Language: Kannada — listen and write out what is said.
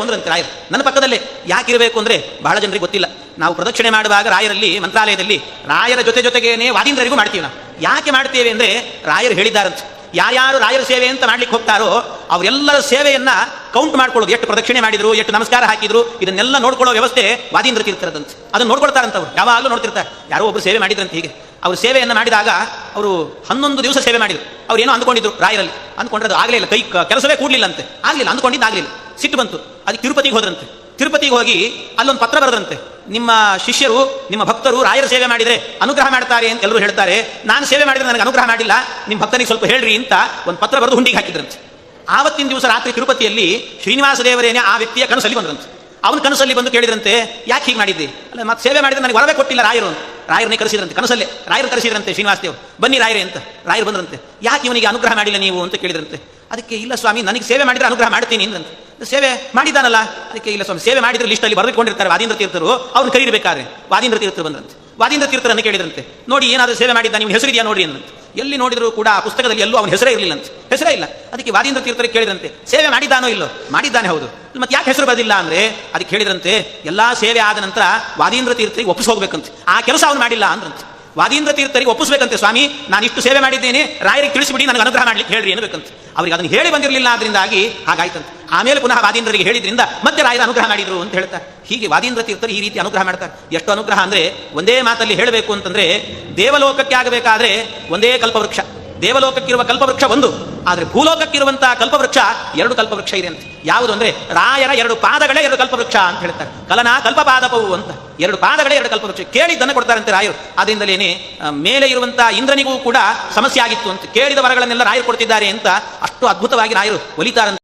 ಅಂದ್ರಂತೆ ರಾಯರು ನನ್ನ ಪಕ್ಕದಲ್ಲೇ. ಯಾಕಿರಬೇಕು ಅಂದ್ರೆ ಬಹಳ ಜನರಿಗೆ ಗೊತ್ತಿಲ್ಲ. ನಾವು ಪ್ರದಕ್ಷಿಣೆ ಮಾಡುವಾಗ ರಾಯರಲ್ಲಿ ಮಂತ್ರಾಲಯದಲ್ಲಿ ರಾಯರ ಜೊತೆಗೇನೆ ವಾದೀಂದ್ರರಿಗೂ ಮಾಡ್ತೀವಿ. ನಾವು ಯಾಕೆ ಮಾಡ್ತೇವೆ ಅಂದ್ರೆ ರಾಯರು ಹೇಳಿದ್ದಾರಂತೆ, ಯಾರ್ಯಾರು ರಾಯರ ಸೇವೆ ಅಂತ ಮಾಡ್ಲಿಕ್ಕೆ ಹೋಗ್ತಾರೋ ಅವರೆಲ್ಲರ ಸೇವೆಯನ್ನ ಕೌಂಟ್ ಮಾಡ್ಕೊಳ್ಳೋದು, ಎಷ್ಟು ಪ್ರದಕ್ಷಿಣೆ ಮಾಡಿದ್ರು, ಎಷ್ಟು ನಮಸ್ಕಾರ ಹಾಕಿದ್ರು, ಇದನ್ನೆಲ್ಲ ನೋಡ್ಕೊಳ್ಳೋ ವ್ಯವಸ್ಥೆ ವಾದೀಂದ್ರ ತೀರ್ಥರದಂತೆ. ಅದನ್ನು ನೋಡ್ಕೊಳ್ತಾರಂತ ಅವ್ರು, ಯಾವಾಗಲೂ ನೋಡ್ತಿರ್ತಾರೆ. ಯಾರೋ ಒಬ್ರು ಸೇವೆ ಮಾಡಿದ್ರಂತೆ. ಹೀಗೆ ಅವರು ಸೇವೆಯನ್ನು ಮಾಡಿದಾಗ ಅವರು 11 ದಿವಸ ಸೇವೆ ಮಾಡಿದ್ರು. ಅವ್ರು ಏನೋ ಅಂದ್ಕೊಂಡಿದ್ರು ರಾಯರಲ್ಲಿ, ಅಂದ್ಕೊಂಡ್ರೆ ಅದು ಆಗಲೇ ಇಲ್ಲ, ಕೈ ಕೆಲಸವೇ ಕೂಡಲಿಲ್ಲ ಅಂತೆ, ಆಗಲಿಲ್ಲ, ಅಂದ್ಕೊಂಡಿದ್ದಾಗಲಿಲ್ಲ. ಸಿಟ್ಟು ಬಂತು, ಅದಕ್ಕೆ ತಿರುಪತಿಗೆ ಹೋದ್ರಂತೆ. ತಿರುಪತಿಗೆ ಹೋಗಿ ಅಲ್ಲೊಂದು ಪತ್ರ ಬರೆದ್ರಂತೆ, ನಿಮ್ಮ ಶಿಷ್ಯರು ನಿಮ್ಮ ಭಕ್ತರು ರಾಯರ ಸೇವೆ ಮಾಡಿದರೆ ಅನುಗ್ರಹ ಮಾಡ್ತಾರೆ ಅಂತ ಎಲ್ಲರೂ ಹೇಳ್ತಾರೆ, ನಾನು ಸೇವೆ ಮಾಡಿದ್ರೆ ನನಗೆ ಅನುಗ್ರಹ ಮಾಡಿಲ್ಲ, ನಿಮ್ಮ ಭಕ್ತನಿಗೆ ಸ್ವಲ್ಪ ಹೇಳ್ರಿ ಅಂತ ಒಂದು ಪತ್ರ ಬರೆದು ಹುಂಡಿಗೆ ಹಾಕಿದ್ರಂತೆ. ಆವತ್ತಿನ ದಿವಸ ರಾತ್ರಿ ತಿರುಪತಿಯಲ್ಲಿ ಶ್ರೀನಿವಾಸ ದೇವರೇನೆ ಆ ವ್ಯಕ್ತಿಯ ಕನಸಲ್ಲಿ ಬಂದ್ರಂತೆ. ಅವನ ಕನಸಲ್ಲಿ ಬಂದು ಕೇಳಿದ್ರಂತೆ, ಯಾಕೆ ಹೀಗೆ ಮಾಡಿದ್ದೆ? ಅಲ್ಲ, ಮತ್ತೆ ಸೇವೆ ಮಾಡಿದ್ರೆ ನನಗೆ ವರವೇ ಕೊಟ್ಟಿಲ್ಲ ರಾಯರು ಅಂತ. ರಾಯರನ್ನೇ ಕರೆಸಿದ್ರಂತೆ, ಕನಸಲ್ಲೇ ರಾಯರು ಕರೆಸಿದ್ರಂತೆ ಶ್ರೀನಿವಾಸ ದೇವರು, ಬನ್ನಿ ರಾಯರೇ ಅಂತ. ರಾಯರು ಬಂದ್ರಂತೆ, ಯಾಕೆ ಇವನಿಗೆ ಅನುಗ್ರಹ ಮಾಡಿಲ್ಲ ನೀವು ಅಂತ ಕೇಳಿದ್ರಂತೆ. ಅದಕ್ಕೆ ಇಲ್ಲ ಸ್ವಾಮಿ, ನನಗೆ ಸೇವೆ ಮಾಡಿದ್ರೆ ಅನುಗ್ರಹ ಮಾಡ್ತೀನಿ ಅಂದ್ರಂತೆ. ಸೇವೆ ಮಾಡಿದ್ದಾನಲ್ಲ, ಅದಕ್ಕೆ ಇಲ್ಲ ಸ್ವಾಮಿ, ಸೇವೆ ಮಾಡಿದ್ರೆ ಲಿಸ್ಟಲ್ಲಿ ಬರೆದುಕೊಂಡಿರ್ತಾರೆ ವಾದೀಂದ್ರ ತೀರ್ಥರು, ಅವ್ರನ್ನ ಕರೀಬೇಕಾದ್ರೆ ವಾದೀಂದ್ರ ತೀರ್ಥರು ಬಂದ್ರಂತೆ. ವಾದೀಂದ್ರ ತೀರ್ಥರನ್ನು ಕೇಳಿದ್ರಂತೆ, ನೋಡಿ ಏನಾದರೂ ಸೇವೆ ಮಾಡಿದ್ದ, ನೀವು ಹೆಸರಿದೆಯಾ ನೋಡಿ ಅಂದ್ರಂತೆ. ಎಲ್ಲಿ ನೋಡಿದ್ರು ಕೂಡ ಆ ಪುಸ್ತಕದಲ್ಲಿ ಎಲ್ಲೂ ಅವನ ಹೆಸರೇ ಇರಲಿಲ್ಲ ಅಂತ, ಹೆಸರೇ ಇಲ್ಲ. ಅದಕ್ಕೆ ವಾದೀಂದ್ರ ತೀರ್ಥರಿಗೆ ಕೇಳಿದ್ರಂತೆ, ಸೇವೆ ಮಾಡಿದ್ದಾನೋ ಇಲ್ಲೋ? ಮಾಡಿದ್ದಾನೆ, ಹೌದು, ಮತ್ತೆ ಯಾಕೆ ಹೆಸರು ಬರಲಿಲ್ಲ ಅಂದ್ರೆ ಅದಕ್ಕೆ ಹೇಳಿದ್ರಂತೆ, ಎಲ್ಲಾ ಸೇವೆ ಆದ ನಂತರ ವಾದೀಂದ್ರ ತೀರ್ಥರಿಗೆ ಒಪ್ಪಿಸಿ ಹೋಗ್ಬೇಕಂತೆ, ಆ ಕೆಲಸ ಅವನು ಮಾಡಿಲ್ಲ ಅಂದ್ರಂತೆ. ವಾದೀಂದ್ರ ತೀರ್ಥರಿಗೆ ಒಪ್ಪಿಸ್ಬೇಕಂತೆ, ಸ್ವಾಮಿ ನಾನು ಇಷ್ಟು ಸೇವೆ ಮಾಡಿದ್ದೇನೆ, ರಾಯರಿಗೆ ತಿಳಿಸಿಬಿಡಿ, ನನಗೆ ಅನುಗ್ರಹ ಮಾಡ್ಲಿಕ್ಕೆ ಹೇಳ್ರಿ ಅನ್ನಬೇಕಂತೆ. ಅವರಿಗೆ ಅದನ್ನು ಹೇಳಿ ಬಂದಿರಲಿಲ್ಲ, ಆದ್ರಿಂದಾಗಿ ಹಾಗಾಯ್ತಂತೆ. ಆಮೇಲೆ ಪುನಃ ವಾದೀಂದ್ರರಿಗೆ ಹೇಳಿದ್ರಿಂದ ಮತ್ತೆ ರಾಯರ ಅನುಗ್ರಹ ಮಾಡಿದ್ರು ಅಂತ ಹೇಳ್ತಾರೆ. ಹೀಗೆ ವಾದೀಂದ್ರ ತೀರ್ಥರು ಈ ರೀತಿ ಅನುಗ್ರಹ ಮಾಡ್ತಾರೆ. ಎಷ್ಟು ಅನುಗ್ರಹ ಅಂದ್ರೆ ಒಂದೇ ಮಾತಲ್ಲಿ ಹೇಳಬೇಕು ಅಂತಂದ್ರೆ, ದೇವಲೋಕಕ್ಕೆ ಆಗಬೇಕಾದ್ರೆ ಒಂದೇ ಕಲ್ಪವೃಕ್ಷ, ದೇವಲೋಕಕ್ಕಿರುವ ಕಲ್ಪವೃಕ್ಷ ಒಂದು, ಆದ್ರೆ ಭೂಲೋಕಕ್ಕಿರುವಂತಹ ಕಲ್ಪವೃಕ್ಷ 2 ಕಲ್ಪವೃಕ್ಷ ಇದೆ ಅಂತ. ಯಾವುದು ಅಂದ್ರೆ ರಾಯರ 2 ಪಾದಗಳೇ 2 ಕಲ್ಪವೃಕ್ಷ ಅಂತ ಹೇಳ್ತಾರೆ. ಕಲನ ಕಲ್ಪಪಾದಪವು ಅಂತ 2 ಪಾದಗಳೇ 2 ಕಲ್ಪವೃಕ್ಷ. ಕೇಳಿದ್ದನ್ನು ಕೊಡ್ತಾರಂತೆ ರಾಯರು. ಆದ್ರಿಂದಲೇನೆ ಮೇಲೆ ಇರುವಂತಹ ಇಂದ್ರನಿಗೂ ಕೂಡ ಸಮಸ್ಯೆ ಆಗಿತ್ತು ಅಂತ, ಕೇಳಿದ ವರಗಳನ್ನೆಲ್ಲ ರಾಯರು ಕೊಡ್ತಿದ್ದಾರೆ ಅಂತ ಅಷ್ಟು ಅದ್ಭುತವಾಗಿ ರಾಯರು ಒಲಿತಾರಂತೆ.